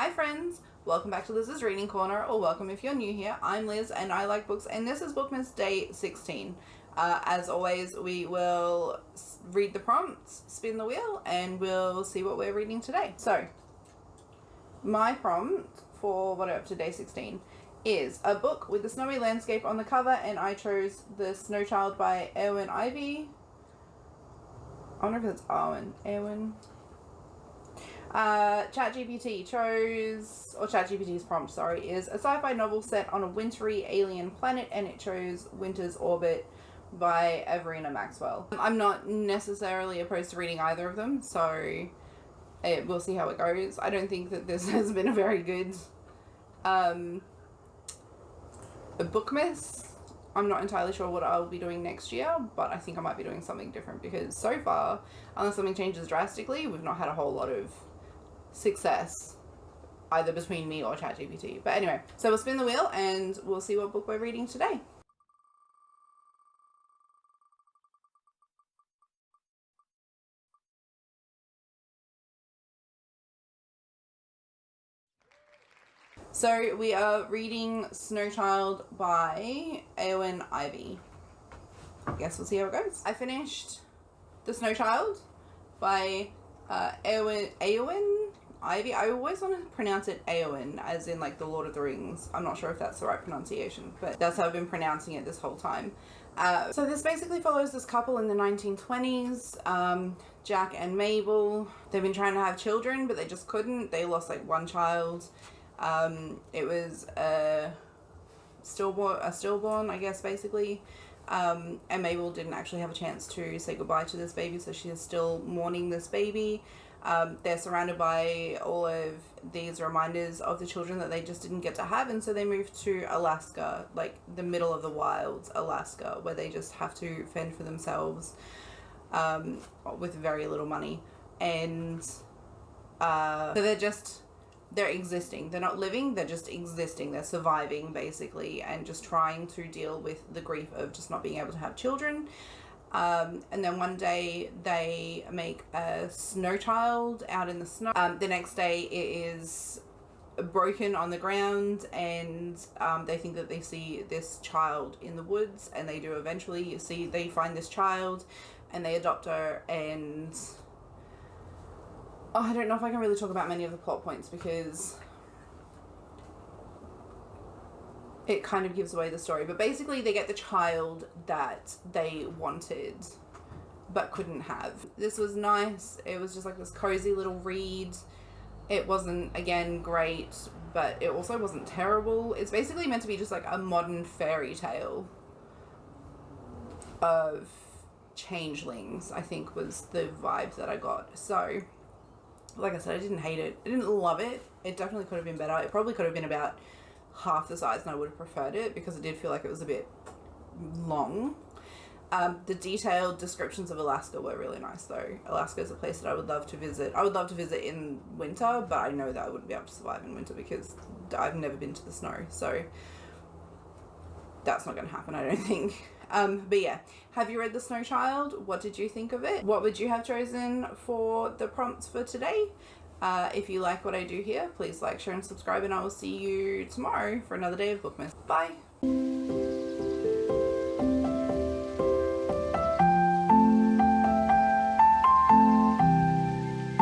Hi friends, welcome back to Liz's Reading Corner, or welcome if you're new here. I'm Liz and I like books, and this is Bookmas Day 16. As always, we will read the prompts, spin the wheel, and we'll see what we're reading today. So, my prompt for what I'm up to day 16 is a book with a snowy landscape on the cover, and I chose The Snow Child by Eowyn Ivy. I wonder if it's Eowyn. ChatGPT chose, or ChatGPT's prompt, sorry, is a sci-fi novel set on a wintry alien planet, and it chose Winter's Orbit by Eowyn Maxwell. I'm not necessarily opposed to reading either of them, so we'll see how it goes. I don't think that this has been a very good Bookmas. I'm not entirely sure what I'll be doing next year, but I think I might be doing something different because so far, unless something changes drastically, we've not had a whole lot of success either between me or ChatGPT. But anyway, so we'll spin the wheel and we'll see what book we're reading today. So we are reading Snow Child by Eowyn Ivy. I guess we'll see how it goes. I finished The Snow Child by Eowyn Ivy. I always want to pronounce it Eowyn, as in like the Lord of the Rings. I'm not sure if that's the right pronunciation, but that's how I've been pronouncing it this whole time. So this basically follows this couple in the 1920s, Jack and Mabel. They've been trying to have children, but they just couldn't. They lost like one child. It was a stillborn, I guess, basically. And Mabel didn't actually have a chance to say goodbye to this baby, so she is still mourning this baby. They're surrounded by all of these reminders of the children that they just didn't get to have, and so they moved to Alaska, like the middle of the wilds, Alaska, where they just have to fend for themselves with very little money. And so they're existing. They're not living, they're just existing. They're surviving, basically, and just trying to deal with the grief of just not being able to have children. And then one day they make a snow child out in the snow. The next day it is broken on the ground, and they think that they see this child in the woods, and they do eventually see, they find this child and they adopt her. And I don't know if I can really talk about many of the plot points because it kind of gives away the story. But basically they get the child that they wanted but couldn't have. This was nice. It was just like this cozy little read. It wasn't, again, great, but it also wasn't terrible. It's basically meant to be just like a modern fairy tale of changelings, I think was the vibe that I got. So like I said, I didn't hate it. I didn't love it. It definitely could have been better. It probably could have been about half the size, and I would have preferred it because it did feel like it was a bit long. The detailed descriptions of Alaska were really nice, though. Alaska is a place that I would love to visit. I would love to visit in winter, but I know that I wouldn't be able to survive in winter because I've never been to the snow, so that's not going to happen, I don't think. But yeah, have you read The Snow Child? What did you think of it? What would you have chosen for the prompts for today? If you like what I do here, please like, share, and subscribe, and I will see you tomorrow for another day of Bookmas. Bye!